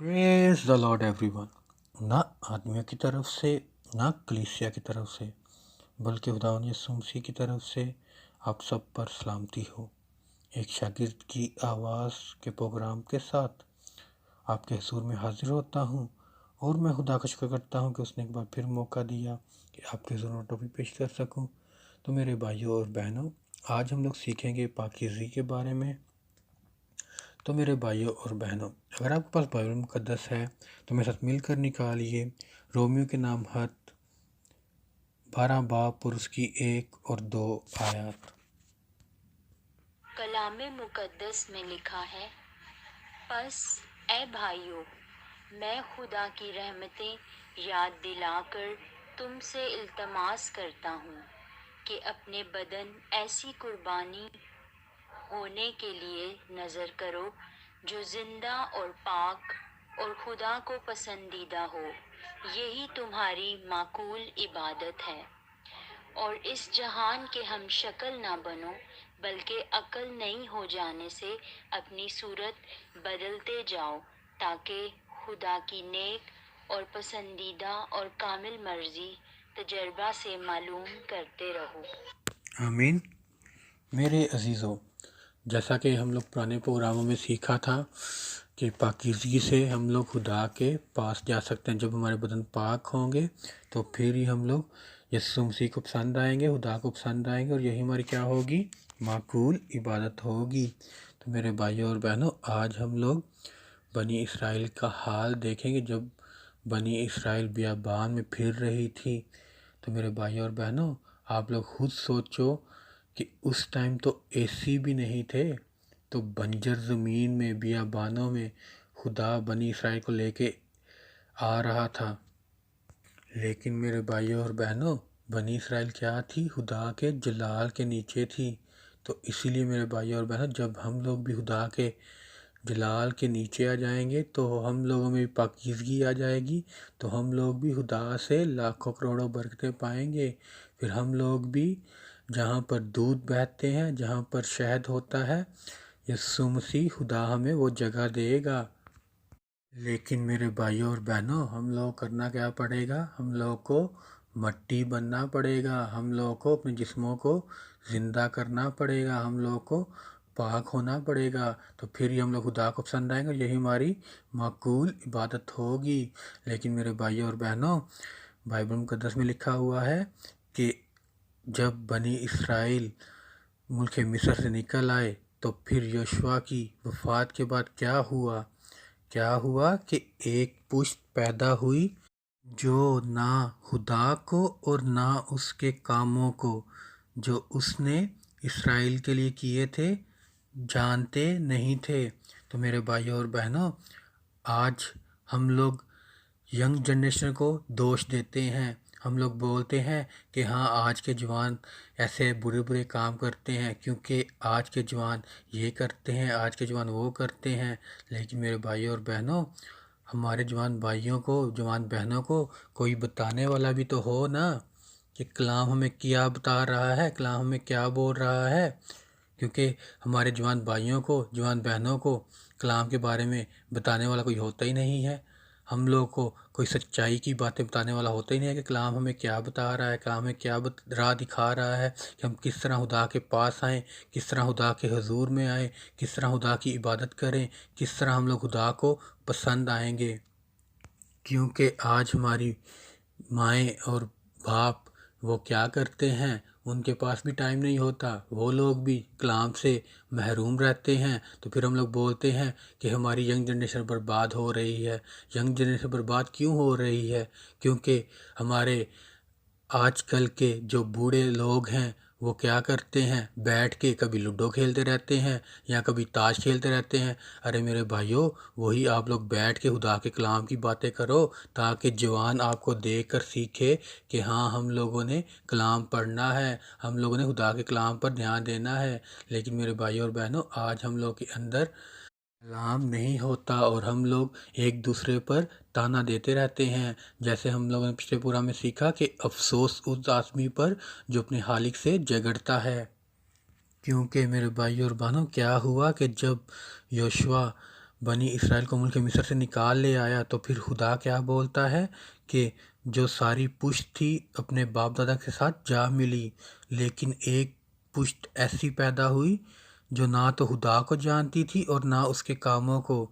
Praise the Lord everyone. ना आदमियों की तरफ से, ना कलीसिया की तरफ से, बल्कि खुदावंद यीशु मसीह की तरफ से आप सब पर सलामती हो। एक शागिर्द की आवाज़ के प्रोग्राम के साथ आपके हुजूर में हाजिर होता हूँ और मैं खुदा का शुक्र करता हूँ कि उसने एक बार फिर मौका दिया कि आपके हुजूर में टॉपिक पेश कर सकूँ। तो मेरे भाइयों और बहनों, आज हम लोग सीखेंगे पाकीज़गी के बारे में। तो मेरे भाइयों और बहनों, अगर आपके पास बाइबल मुकद्दस है तो मेरे साथ मिलकर निकालिए रोमियो के नाम हत 12 बाब और उसकी 1 और 2 आयत। कलामे मुकद्दस में लिखा है, बस ए भाइयों, मैं खुदा की रहमतें याद दिलाकर तुमसे इल्तमास करता हूँ कि अपने बदन ऐसी कुर्बानी होने के लिए नज़र करो जो जिंदा और पाक और खुदा को पसंदीदा हो। यही तुम्हारी माकूल इबादत है। और इस जहान के हम शक्ल ना बनो, बल्कि अक्ल नई हो जाने से अपनी सूरत बदलते जाओ, ताकि खुदा की नेक और पसंदीदा और कामिल मर्जी तजर्बा से मालूम करते रहो। आमीन। मेरे अजीज़ों, जैसा कि हम लोग पुराने प्रोग्रामों में सीखा था कि पाकीज़गी से हम लोग खुदा के पास जा सकते हैं। जब हमारे बदन पाक होंगे तो फिर ही हम लोग यीशु मसीह को पसंद आएंगे, खुदा को पसंद आएंगे, और यही हमारी क्या होगी? माकूल इबादत होगी। तो मेरे भाइयों और बहनों, आज हम लोग बनी इसराइल का हाल देखेंगे। जब बनी इसराइल बियाबान में फिर रही थी, तो मेरे भाइयों और बहनों, आप लोग खुद सोचो कि उस टाइम तो एसी भी नहीं थे, तो बंजर ज़मीन में बियाबानों में खुदा बनी इसराइल को लेके आ रहा था। लेकिन मेरे भाइयों और बहनों, बनी इसराइल क्या थी? खुदा के जलाल के नीचे थी। तो इसीलिए मेरे भाइयों और बहनों, जब हम लोग भी खुदा के जलाल के नीचे आ जाएंगे तो हम लोगों में भी पाकीज़गी आ जाएगी। तो हम लोग भी खुदा से लाखों करोड़ों बरकतें पाएंगे। फिर हम लोग भी जहाँ पर दूध बहते हैं, जहाँ पर शहद होता है, यीशु मसीह खुदा हमें वो जगह देगा। लेकिन मेरे भाइयों और बहनों, हम लोग करना क्या पड़ेगा? हम लोग को मट्टी बनना पड़ेगा। हम लोग को अपने जिस्मों को ज़िंदा करना पड़ेगा। हम लोग को पाक होना पड़ेगा। तो फिर ही हम लोग खुदा को पसंद आएंगे, और यही हमारी माकूल इबादत होगी। लेकिन मेरे भाइयों और बहनों, बाइबल मुकद्दस में लिखा हुआ है कि जब बनी इसराइल मुल्क मिस्र से निकल आए तो फिर योशुआ की वफ़ात के बाद क्या हुआ? क्या हुआ कि एक पुश्त पैदा हुई जो ना खुदा को और ना उसके कामों को जो उसने इसराइल के लिए किए थे जानते नहीं थे। तो मेरे भाइयों और बहनों, आज हम लोग यंग जनरेशन को दोष देते हैं। हम लोग बोलते हैं कि हाँ, आज के जवान ऐसे बुरे बुरे काम करते हैं क्योंकि आज के जवान ये करते हैं, आज के जवान वो करते हैं। लेकिन मेरे भाइयों और बहनों, हमारे जवान भाइयों को, जवान बहनों को कोई बताने वाला भी तो हो ना कि कलाम हमें क्या बता रहा है, कलाम हमें क्या बोल रहा है। क्योंकि हमारे जवान भाइयों को, जवान बहनों को कलाम के बारे में बताने वाला कोई होता ही नहीं है। हम लोग को कोई सच्चाई की बातें बताने वाला होता ही नहीं है कि कलाम हमें क्या बता रहा है, कलाम हमें क्या राह दिखा रहा है कि हम किस तरह खुदा के पास आएँ, किस तरह खुदा के हुजूर में आएँ, किस तरह खुदा की इबादत करें, किस तरह हम लोग खुदा को पसंद आएंगे। क्योंकि आज हमारी माएँ और बाप वो क्या करते हैं? उनके पास भी टाइम नहीं होता, वो लोग भी कलाम से महरूम रहते हैं। तो फिर हम लोग बोलते हैं कि हमारी यंग जनरेशन बर्बाद हो रही है। यंग जनरेशन बर्बाद क्यों हो रही है? क्योंकि हमारे आजकल के जो बूढ़े लोग हैं वो क्या करते हैं? बैठ के कभी लूडो खेलते रहते हैं या कभी ताश खेलते रहते हैं। अरे मेरे भाइयों, वही आप लोग बैठ के खुदा के कलाम की बातें करो, ताकि जवान आपको देख कर सीखे कि हाँ, हम लोगों ने कलाम पढ़ना है, हम लोगों ने खुदा के कलाम पर ध्यान देना है। लेकिन मेरे भाइयों और बहनों, आज हम लोग के अंदर कलाम नहीं होता और हम लोग एक दूसरे पर ताना देते रहते हैं। जैसे हम लोगों ने पिछले पूरा में सीखा कि अफसोस उस आदमी पर जो अपने हालिक से झगड़ता है। क्योंकि मेरे भाई और बहनों, क्या हुआ कि जब योशुआ بنی اسرائیل کو ملک مصر سے نکال لے آیا تو پھر خدا کیا بولتا ہے کہ جو ساری پشت تھی اپنے باپ دادا کے ساتھ جا ملی، لیکن ایک پشت ایسی پیدا ہوئی جو نہ تو خدا کو جانتی تھی اور نہ اس کے کاموں کو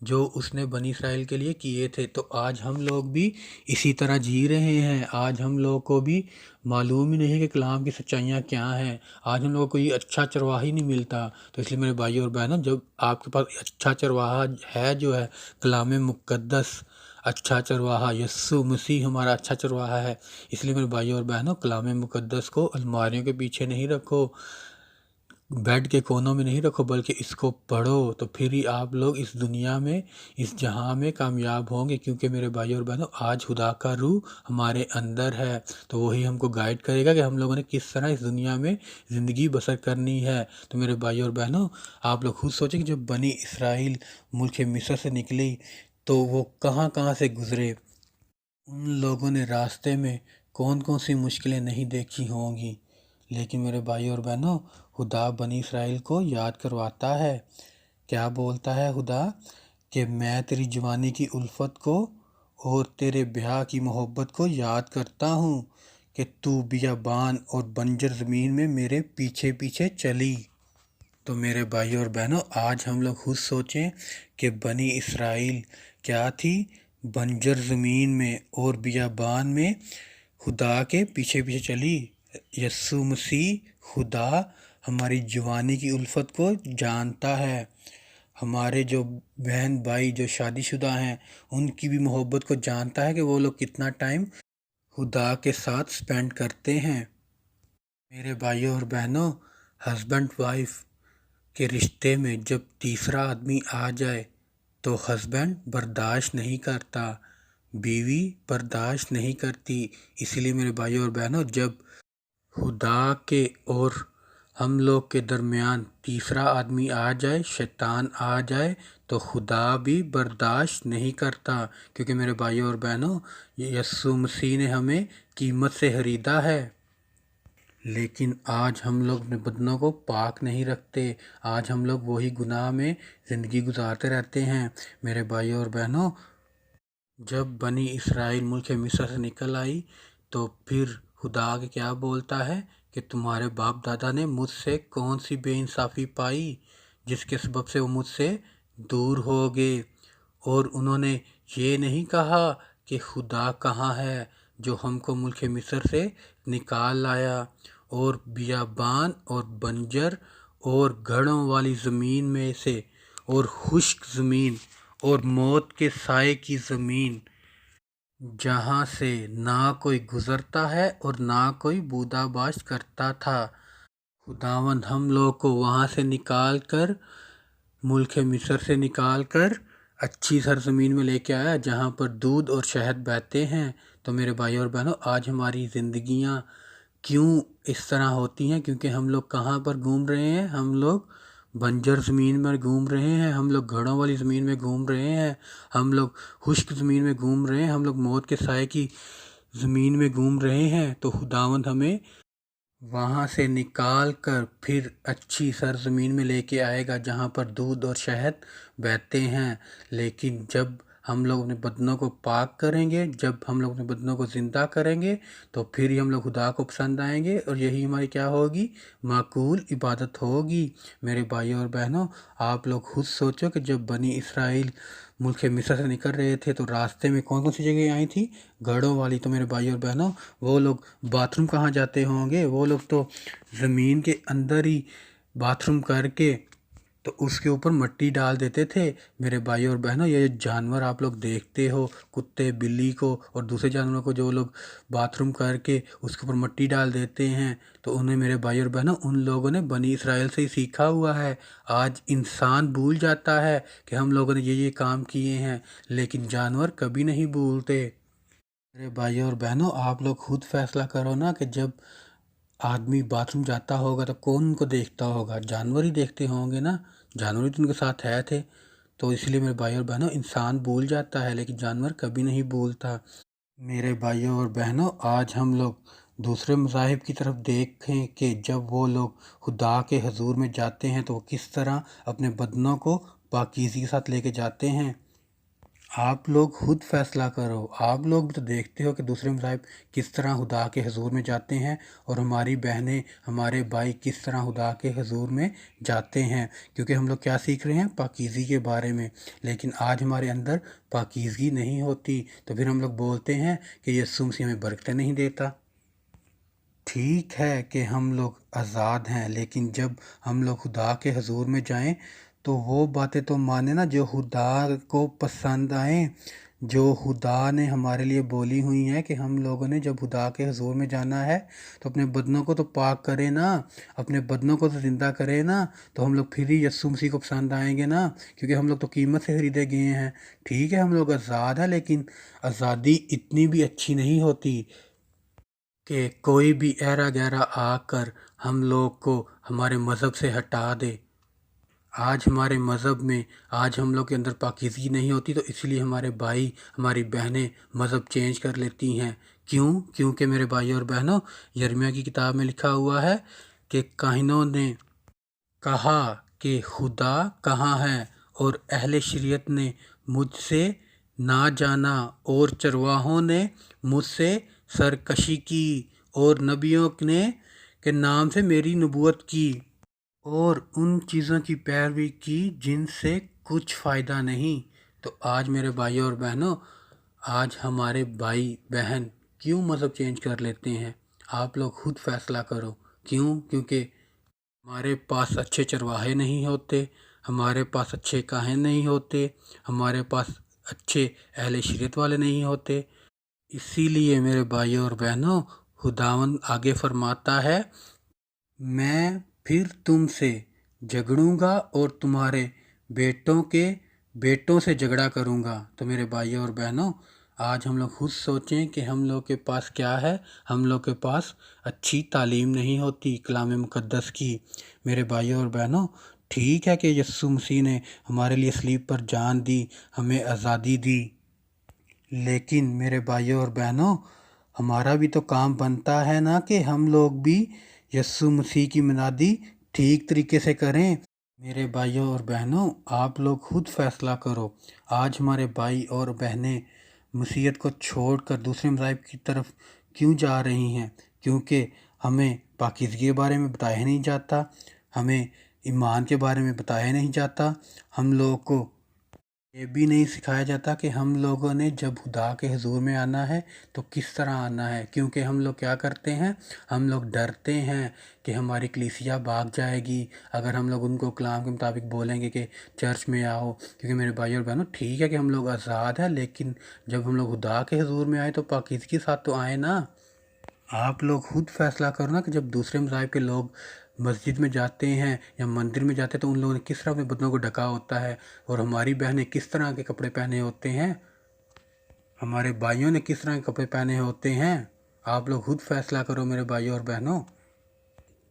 جو اس نے بنی اسرائیل کے لیے کیے تھے۔ تو آج ہم لوگ بھی اسی طرح جی رہے ہیں۔ آج ہم لوگ کو بھی معلوم ہی نہیں ہے کہ کلام کی سچائیاں کیا ہیں۔ آج ہم لوگوں کو کوئی اچھا چرواہی نہیں ملتا۔ تو اس لیے میرے بھائی اور بہنوں، جب آپ کے پاس اچھا چرواہا ہے جو ہے کلام مقدس، اچھا چرواہا یسوع مسیح ہمارا اچھا چرواہا ہے، اس لیے میرے بھائی اور بہنوں کلام مقدس کو الماریوں کے پیچھے نہیں رکھو، بیڈ کے کونوں میں نہیں رکھو، بلکہ اس کو پڑھو، تو پھر ہی آپ لوگ اس دنیا میں، اس جہاں میں کامیاب ہوں گے۔ کیونکہ میرے بھائی اور بہنوں آج خدا کا روح ہمارے اندر ہے، تو وہی ہم کو گائیڈ کرے گا کہ ہم لوگوں نے کس طرح اس دنیا میں زندگی بسر کرنی ہے۔ تو میرے بھائی اور بہنوں، آپ لوگ خود سوچیں کہ جب بنی اسرائیل ملک مصر سے نکلی تو وہ کہاں کہاں سے گزرے، ان لوگوں نے راستے میں کون کون سی مشکلیں نہیں دیکھی ہوں گی، لیکن میرے بھائی اور بہنوں خدا بنی اسرائیل کو یاد کرواتا ہے۔ کیا بولتا ہے خدا کہ میں تیری جوانی کی الفت کو اور تیرے بیاہ کی محبت کو یاد کرتا ہوں کہ تو بیابان اور بنجر زمین میں میرے پیچھے پیچھے چلی۔ تو میرے بھائی اور بہنوں آج ہم لوگ خود سوچیں کہ بنی اسرائیل کیا تھی، بنجر زمین میں اور بیابان میں خدا کے پیچھے پیچھے چلی۔ یسوع مسیح خدا ہماری جوانی کی الفت کو جانتا ہے، ہمارے جو بہن بھائی جو شادی شدہ ہیں ان کی بھی محبت کو جانتا ہے کہ وہ لوگ کتنا ٹائم خدا کے ساتھ سپینڈ کرتے ہیں۔ میرے بھائیوں اور بہنوں، ہسبینڈ وائف کے رشتے میں جب تیسرا آدمی آ جائے تو ہسبینڈ برداشت نہیں کرتا، بیوی برداشت نہیں کرتی۔ اسی لیے میرے بھائیوں اور بہنوں جب خدا کے اور ہم لوگ کے درمیان تیسرا آدمی آ جائے، شیطان آ جائے، تو خدا بھی برداشت نہیں کرتا، کیونکہ میرے بھائیوں اور بہنوں یسوع مسیح نے ہمیں قیمت سے خریدا ہے۔ لیکن آج ہم لوگ اپنے بدنوں کو پاک نہیں رکھتے، آج ہم لوگ وہی گناہ میں زندگی گزارتے رہتے ہیں۔ میرے بھائیوں اور بہنوں جب بنی اسرائیل ملک مصر سے نکل آئی تو پھر خدا آگے کیا بولتا ہے کہ تمہارے باپ دادا نے مجھ سے کون سی بے انصافی پائی جس کے سبب سے وہ مجھ سے دور ہو گئے، اور انہوں نے یہ نہیں کہا کہ خدا کہاں ہے جو ہم کو ملک مصر سے نکال لایا، اور بیابان اور بنجر اور گھڑوں والی زمین میں سے اور خشک زمین اور موت کے سائے کی زمین جہاں سے نہ کوئی گزرتا ہے اور نہ کوئی بودا باش کرتا تھا، خداوند ہم لوگ کو وہاں سے نکال کر، ملک مصر سے نکال کر اچھی سرزمین میں لے کے آیا جہاں پر دودھ اور شہد بہتے ہیں۔ تو میرے بھائی اور بہنوں آج ہماری زندگیاں کیوں اس طرح ہوتی ہیں؟ کیونکہ ہم لوگ کہاں پر گھوم رہے ہیں؟ ہم لوگ بنجر زمین میں گھوم رہے ہیں، ہم لوگ گھڑوں والی زمین میں گھوم رہے ہیں، ہم لوگ خشک زمین میں گھوم رہے ہیں، ہم لوگ موت کے سائے کی زمین میں گھوم رہے ہیں۔ تو خداوند ہمیں وہاں سے نکال کر پھر اچھی سرزمین میں لے کے آئے گا جہاں پر دودھ اور شہد بہتے ہیں۔ لیکن جب ہم لوگ اپنے بدنوں کو پاک کریں گے، جب ہم لوگ اپنے بدنوں کو زندہ کریں گے، تو پھر ہی ہم لوگ خدا کو پسند آئیں گے، اور یہی ہماری کیا ہوگی؟ معقول عبادت ہوگی۔ میرے بھائیوں اور بہنوں آپ لوگ خود سوچو کہ جب بنی اسرائیل ملک مصر سے نکل رہے تھے تو راستے میں کون کون سی جگہ آئی تھی؟ گھڑوں والی۔ تو میرے بھائیوں اور بہنوں وہ لوگ باتھ روم کہاں جاتے ہوں گے؟ وہ لوگ تو زمین کے اندر ہی باتھ روم کر کے تو اس کے اوپر مٹی ڈال دیتے تھے۔ میرے بھائیوں اور بہنوں یہ جانور آپ لوگ دیکھتے ہو، کتے بلی کو اور دوسرے جانوروں کو جو لوگ باتھ روم کر کے اس کے اوپر مٹی ڈال دیتے ہیں، تو انہیں میرے بھائی اور بہنوں ان لوگوں نے بنی اسرائیل سے ہی سیکھا ہوا ہے۔ آج انسان بھول جاتا ہے کہ ہم لوگوں نے یہ کام کیے ہیں، لیکن جانور کبھی نہیں بھولتے۔ میرے بھائیوں اور بہنوں آپ لوگ خود فیصلہ کرو نا کہ جب آدمی باتھ روم جاتا ہوگا تو کون ان کو دیکھتا ہوگا؟ جانور ہی دیکھتے ہوں گے نا، جانور ہی تو ان کے ساتھ ہے تھے۔ تو اس لیے میرے بھائی اور بہنوں انسان بھول جاتا ہے لیکن جانور کبھی نہیں بھولتا۔ میرے بھائیوں اور بہنوں آج ہم لوگ دوسرے مذاہب کی طرف دیکھیں کہ جب وہ لوگ خدا کے حضور میں جاتے ہیں تو وہ کس طرح اپنے بدنوں کو पाकीज़गी के साथ लेके जाते हैं। आप लोग खुद फैसला करो। आप लोग भी तो देखते हो कि दूसरे मज़ाहिब किस तरह खुदा के हुजूर में जाते हैं और हमारी बहनें, हमारे भाई किस तरह खुदा के हुजूर में जाते हैं, क्योंकि हम लोग क्या सीख रहे हैं? पाकीज़गी के बारे में। लेकिन आज हमारे अंदर पाकीज़गी नहीं होती, तो फिर हम लोग बोलते हैं कि यीशु मसीह हमें बरकतें नहीं देता। ठीक है कि हम लोग आज़ाद हैं, लेकिन जब हम लोग खुदा के हुजूर में जाएं तो वो बातें तो माने ना जो खुदा को पसंद आए, जो खुदा ने हमारे लिए बोली हुई हैं कि हम लोगों ने जब खुदा के हुजूर में जाना है तो अपने बदनों को तो पाक करे ना, अपने बदनों को तो ज़िंदा करे ना, तो हम लोग फिर ही यीशु मसीह को पसंद आएंगे ना, क्योंकि हम लोग तो कीमत से ख़रीदे गए हैं। ठीक है, हम लोग आज़ाद हैं, लेकिन आज़ादी इतनी भी अच्छी नहीं होती कि कोई भी ऐरा गैरा आकर हम लोग को हमारे मज़हब से हटा दे। आज हमारे मज़हब में, आज हम लोग के अंदर पाकीज़गी नहीं होती, तो इसलिए हमारे भाई, हमारी बहनें मज़हब चेंज कर लेती हैं। क्यों? क्योंकि मेरे भाई और बहनों, यिर्मयाह की किताब में लिखा हुआ है कि काहिनों ने कहा कि खुदा कहाँ है, और अहले शरीयत ने मुझसे ना जाना, और चरवाहों ने मुझसे सरकशी की, और नबियों ने के नाम से मेरी नबूवत की, और उन चीज़ों की पैरवी की जिनसे कुछ फ़ायदा नहीं। तो आज मेरे भाई और बहनों, आज हमारे भाई बहन क्यों मज़हब चेंज कर लेते हैं? आप लोग खुद फैसला करो। क्यों? क्योंकि हमारे पास अच्छे चरवाहे नहीं होते, हमारे पास अच्छे काहिन नहीं होते, हमारे पास अच्छे अहले शरीयत वाले नहीं होते। इसीलिए मेरे भाइयों और बहनों, खुदावंद आगे फरमाता है, मैं फिर तुमसे झगड़ूंगा और तुम्हारे बेटों के बेटों से झगड़ा करूंगा। तो मेरे भाइयों और बहनों, आज हम लोग खुद सोचें कि हम लोग के पास क्या है। हम लोग के पास अच्छी तालीम नहीं होती कलाम मुक़द्दस की। मेरे भाइयों और बहनों, ठीक है कि यीशु मसीह ने हमारे लिए सलीब पर जान दी, हमें आज़ादी दी, लेकिन मेरे भाइयों और बहनों, हमारा भी तो काम बनता है ना कि हम लोग भी यीशु मसीह की मुनादी ठीक तरीके से करें। मेरे भाइयों और बहनों, आप लोग खुद फैसला करो। आज हमारे भाई और बहनें मसीहत को छोड़कर दूसरे मज़ाहिब की तरफ क्यों जा रही हैं? क्योंकि हमें पाकीज़गी के बारे में बताया नहीं जाता, हमें ईमान के बारे में बताया नहीं जाता, हम लोगों को ये भी नहीं सिखाया जाता कि हम लोगों ने जब खुदा के हुजूर में आना है तो किस तरह आना है। क्योंकि हम लोग क्या करते हैं? हम लोग डरते हैं कि हमारी कलीसिया भाग जाएगी अगर हम लोग उनको कलाम के मुताबिक बोलेंगे कि चर्च में आओ। क्योंकि मेरे भाई और बहनों, ठीक है कि हम लोग आज़ाद हैं, लेकिन जब हम लोग खुदा के हुजूर में आए तो पाकीज़गी के साथ तो आए ना। आप लोग खुद फैसला करो ना कि जब दूसरे मज़ाहिब के लोग मस्जिद में जाते हैं या मंदिर में जाते हैं तो उन लोगों ने किस तरह अपने बदनों को ढका होता है, और हमारी बहनें किस तरह के कपड़े पहने होते हैं, हमारे भाइयों ने किस तरह के कपड़े पहने होते हैं। आप लोग खुद फैसला करो मेरे भाइयों और बहनों।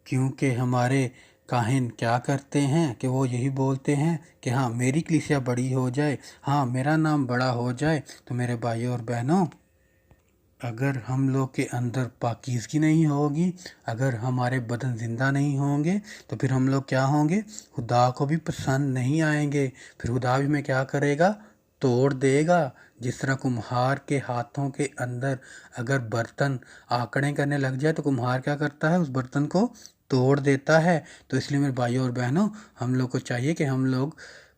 क्योंकि हमारे काहिन क्या करते हैं कि वो यही बोलते हैं कि हाँ, मेरी कलीसिया बड़ी हो जाए, हाँ, मेरा नाम बड़ा हो जाए। तो मेरे भाइयों और बहनों, अगर हम लोग के अंदर पाकीज़गी नहीं होगी, अगर हमारे बदन ज़िंदा नहीं होंगे, तो फिर हम लोग क्या होंगे? खुदा को भी पसंद नहीं आएंगे। फिर खुदा भी हमें क्या करेगा? तोड़ देगा। जिस तरह कुम्हार के हाथों के अंदर अगर बर्तन आंकड़े करने लग जाए तो कुम्हार क्या करता है? उस बर्तन को तोड़ देता है। तो इसलिए मेरे भाइयों और बहनों, हम लोग को चाहिए कि हम लोग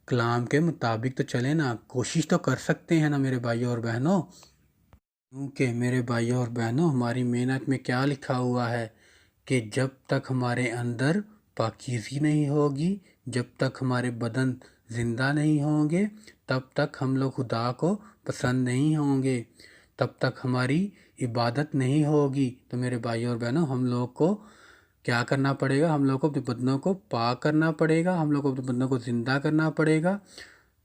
कलाम के मुताबिक तो चले ना, कोशिश तो कर सकते हैं ना मेरे भाइयों और बहनों। क्योंकि मेरे भाइयों और बहनों, हमारी मेहनत में क्या लिखा हुआ है कि जब तक हमारे अंदर पाकीज़गी नहीं होगी, जब तक हमारे बदन ज़िंदा नहीं होंगे, तब तक हम लोग खुदा को पसंद नहीं होंगे, तब तक हमारी इबादत नहीं होगी। तो मेरे भाइयों और बहनों, हम लोग को क्या करना पड़ेगा? हम लोग को अपने बदनों को पाक करना पड़ेगा, हम लोग को अपने बदनों को ज़िंदा करना पड़ेगा।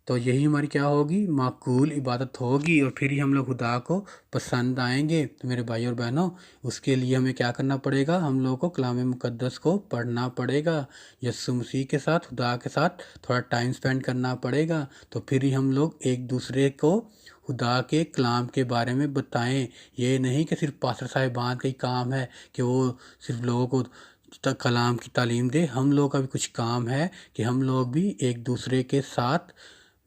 तो यही हमारी क्या होगी? माकूल इबादत होगी, और फिर ही हम लोग खुदा को पसंद आएंगे। तो मेरे भाई और बहनों, उसके लिए हमें क्या करना पड़ेगा? हम लोगों को कलाम मुक़द्दस को पढ़ना पड़ेगा, यीशु मसीह के साथ, खुदा के साथ थोड़ा टाइम स्पेंड करना पड़ेगा। तो फिर ही हम लोग एक दूसरे को खुदा के कलाम के बारे में बताएं। ये नहीं कि सिर्फ पास्टर साहिबान का ही काम है कि वो सिर्फ लोगों को کلام کی تعلیم دے۔ ہم لوگوں کا بھی کچھ کام ہے کہ ہم لوگ بھی ایک دوسرے کے ساتھ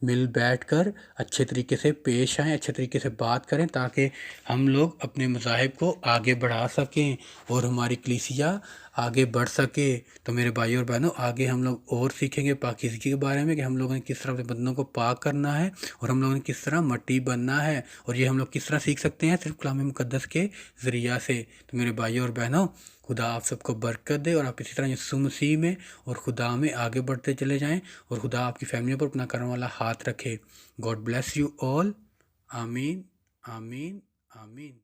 مل بیٹھ کر اچھے طریقے سے پیش آئیں، اچھے طریقے سے بات کریں، تاکہ ہم لوگ اپنے مذاہب کو آگے بڑھا سکیں اور ہماری کلیسیا آگے بڑھ سکے۔ تو میرے بھائی اور بہنوں، آگے ہم لوگ اور سیکھیں گے پاکیزگی کے بارے میں، کہ ہم لوگوں نے کس طرح اپنے بدنوں کو پاک کرنا ہے اور ہم لوگوں نے کس طرح مٹی بننا ہے، اور یہ ہم لوگ کس طرح سیکھ سکتے ہیں؟ صرف کلام مقدس کے ذریعہ سے۔ تو میرے بھائی اور بہنوں، خدا آپ سب کو برکت دے، اور آپ اسی طرح یسوع مسیح میں اور خدا میں آگے بڑھتے چلے جائیں، اور خدا آپ کی فیملی پر اپنا کرم والا ہاتھ رکھے۔ God bless you all. آمین، آمین، آمین۔